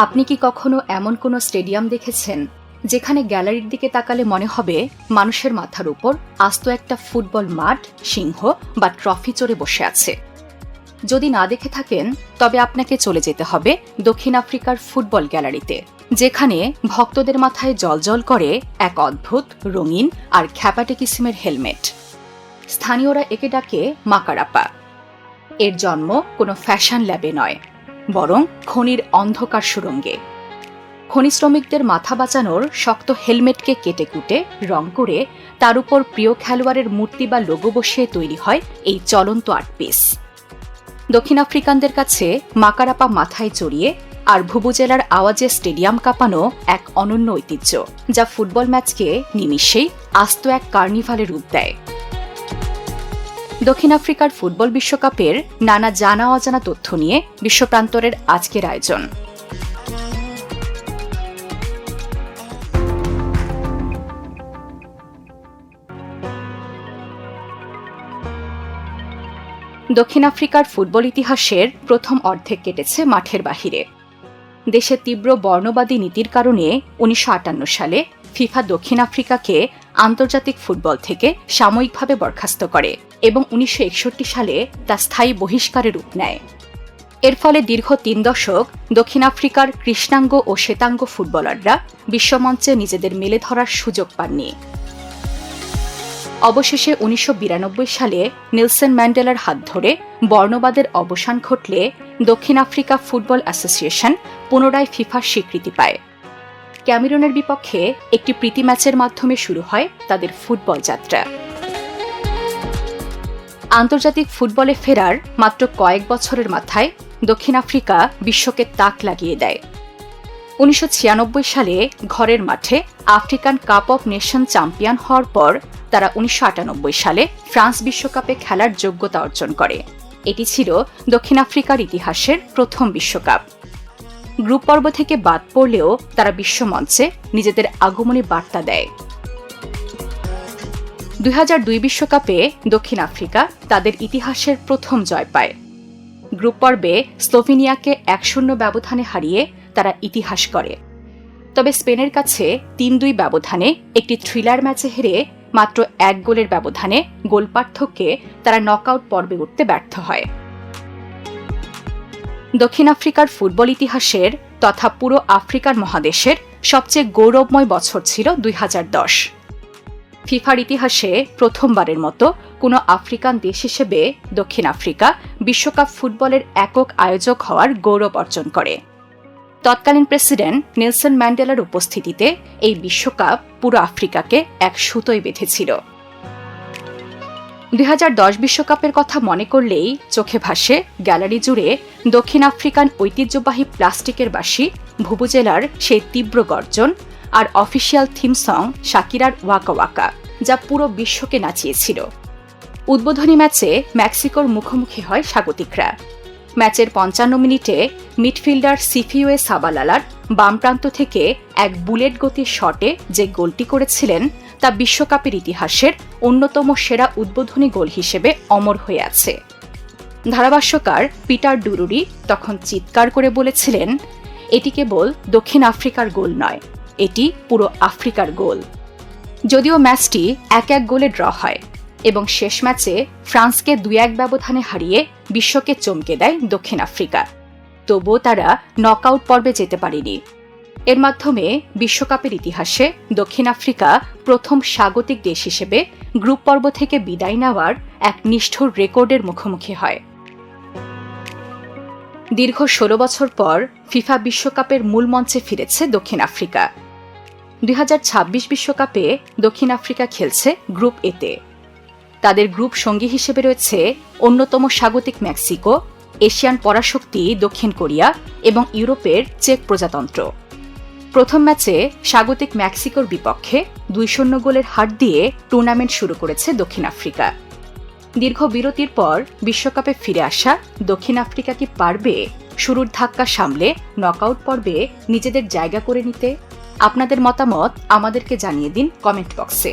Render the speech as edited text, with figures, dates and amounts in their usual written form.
আপনি কি কখনো এমন কোনো স্টেডিয়াম দেখেছেন যেখানে গ্যালারির দিকে তাকালে মনে হবে মানুষের মাথার উপর আস্ত একটা ফুটবল মাঠ, সিংহ বা ট্রফি চড়ে বসে আছে? যদি না দেখে থাকেন তবে আপনাকে চলে যেতে হবে দক্ষিণ আফ্রিকার ফুটবল গ্যালারিতে, যেখানে ভক্তদের মাথায় জ্বলজ্বল করে এক অদ্ভুত, রঙিন আর খ্যাপাটে কিসিমের হেলমেট। স্থানীয়রা একে ডাকে মাকারাপা। এর জন্ম কোনো ফ্যাশন ল্যাবে নয়, বরং খনির অন্ধকার সুড়ঙ্গে। খনি শ্রমিকদের মাথা বাঁচানোর শক্ত হেলমেটকে কেটে কুটে রং করে তার উপর প্রিয় খেলোয়াড়ের মূর্তি বা লোগো বসিয়ে তৈরি হয় এই চলন্ত আর্ট পিস। দক্ষিণ আফ্রিকানদের কাছে মাকারাপা মাথায় চড়িয়ে আর ভুবুজেলার আওয়াজে স্টেডিয়াম কাঁপানো এক অনন্য ঐতিহ্য, যা ফুটবল ম্যাচকে নিমিষেই আস্ত এক কার্নিভালে রূপ দেয়। দক্ষিণ আফ্রিকার ফুটবল বিশ্বকাপের নানা জানা অজানা তথ্য নিয়ে বিশ্বপ্রান্তরের আজকের আয়োজন। দক্ষিণ আফ্রিকার ফুটবল ইতিহাসের প্রথম অর্ধেক কেটেছে মাঠের বাহিরে। দেশের তীব্র বর্ণবাদী নীতির কারণে ১৯৫৮ সালে ফিফা দক্ষিণ আফ্রিকাকে আন্তর্জাতিক ফুটবল থেকে সাময়িকভাবে বরখাস্ত করে এবং ১৯৬১ সালে তা স্থায়ী বহিষ্কারের রূপ নেয়। এর ফলে দীর্ঘ ৩ দশক দক্ষিণ আফ্রিকার কৃষ্ণাঙ্গ ও শ্বেতাঙ্গ ফুটবলাররা বিশ্বমঞ্চে নিজেদের মেলে ধরার সুযোগ পাননি। অবশেষে ১৯৯২ সালে নেলসন ম্যান্ডেলার হাত ধরে বর্ণবাদের অবসান ঘটলে দক্ষিণ আফ্রিকা ফুটবল অ্যাসোসিয়েশন পুনরায় ফিফার স্বীকৃতি পায়। ক্যামেরুনের বিপক্ষে একটি প্রীতি ম্যাচের মাধ্যমে শুরু হয় তাদের ফুটবল যাত্রা। আন্তর্জাতিক ফুটবলে ফেরার মাত্র কয়েক বছরের মাথায় দক্ষিণ আফ্রিকা বিশ্বকে তাক লাগিয়ে দেয়। ১৯৯৬ সালে ঘরের মাঠে African cup of nation champion হওয়ার পর তারা ১৯৯৮ সালে ফ্রান্স বিশ্বকাপে খেলার যোগ্যতা অর্জন করে। এটি ছিল দক্ষিণ আফ্রিকার ইতিহাসের প্রথম বিশ্বকাপ। গ্রুপ পর্ব থেকে বাদ পড়লেও তারা বিশ্বমঞ্চে নিজেদের আগমনী বার্তা দেয়। ২০০২ বিশ্বকাপে দক্ষিণ আফ্রিকা তাদের ইতিহাসের প্রথম জয় পায়। গ্রুপ পর্বে স্লোভেনিয়াকে ১-০ ব্যবধানে হারিয়ে তারা ইতিহাস করে। তবে স্পেনের কাছে ৩-২ ব্যবধানে একটি থ্রিলার ম্যাচে হেরে মাত্র ১ গোলের ব্যবধানে গোল পার্থক্যে তারা নকআউট পর্বে উঠতে ব্যর্থ হয়। দক্ষিণ আফ্রিকার ফুটবল ইতিহাসের তথা পুরো আফ্রিকান মহাদেশের সবচেয়ে গৌরবময় বছর ছিল ২০১০। ফিফার ইতিহাসে প্রথমবারের মতো কোনো আফ্রিকান দেশ হিসেবে দক্ষিণ আফ্রিকা বিশ্বকাপ ফুটবলের একক আয়োজক হওয়ার গৌরব অর্জন করে। তৎকালীন প্রেসিডেন্ট নেলসন ম্যান্ডেলার উপস্থিতিতে এই বিশ্বকাপ পুরো আফ্রিকাকে এক সুতোয় বেঁধেছিল। ২০১০ বিশ্বকাপের কথা মনে করলেই চোখে ভাসে গ্যালারি জুড়ে দক্ষিণ আফ্রিকান ঐতিহ্যবাহী প্লাস্টিকের বাঁশি, ভুবুজেলার সেই তীব্র গর্জন আর অফিসিয়াল থিম সং শাকিরার ওয়াকা ওয়াকা, যা পুরো বিশ্বকে নাচিয়েছিল। উদ্বোধনী ম্যাচে মেক্সিকোর মুখোমুখি হয় স্বাগতিকরা। ম্যাচের ৫৫ মিনিটে মিডফিল্ডার সিফিওয়ে সাবালালার বাম প্রান্ত থেকে এক বুলেট গতির শটে যে গোলটি করেছিলেন তা বিশ্বকাপের ইতিহাসের অন্যতম সেরা উদ্বোধনী গোল হিসেবে অমর হয়ে আছে। ধারাভাষ্যকার পিটার ডুরুরি তখন চিৎকার করে বলেছিলেন, এটি কেবল দক্ষিণ আফ্রিকার গোল নয়, এটি পুরো আফ্রিকার গোল। যদিও ম্যাচটি ১-১ গোলে ড্র হয় এবং শেষ ম্যাচে ফ্রান্সকে ২-১ ব্যবধানে হারিয়ে বিশ্বকে চমকে দেয় দক্ষিণ আফ্রিকা, তবুও তারা নকআউট পর্বে যেতে পারেনি। এর মাধ্যমে বিশ্বকাপের ইতিহাসে দক্ষিণ আফ্রিকা প্রথম স্বাগতিক দেশ হিসেবে গ্রুপ পর্ব থেকে বিদায় নেওয়ার এক নিষ্ঠুর রেকর্ডের মুখোমুখি হয়। দীর্ঘ ১৬ বছর পর ফিফা বিশ্বকাপের মূল মঞ্চে ফিরেছে দক্ষিণ আফ্রিকা। ২০২৬ বিশ্বকাপে দক্ষিণ আফ্রিকা খেলছে গ্রুপ এতে। তাদের গ্রুপ সঙ্গী হিসেবে রয়েছে অন্যতম স্বাগতিক মেক্সিকো, এশিয়ান পরাশক্তি দক্ষিণ কোরিয়া এবং ইউরোপের চেক প্রজাতন্ত্র। প্রথম ম্যাচে স্বাগতিক মেক্সিকোর বিপক্ষে ২-০ গোলের হার দিয়ে টুর্নামেন্ট শুরু করেছে দক্ষিণ আফ্রিকা। দীর্ঘ বিরতির পর বিশ্বকাপে ফিরে আসা দক্ষিণ আফ্রিকা কি পারবে শুরুর ধাক্কা সামলে নকআউট পর্বে নিজেদের জায়গা করে নিতে? আপনাদের মতামত আমাদেরকে জানিয়ে দিন কমেন্ট বক্সে।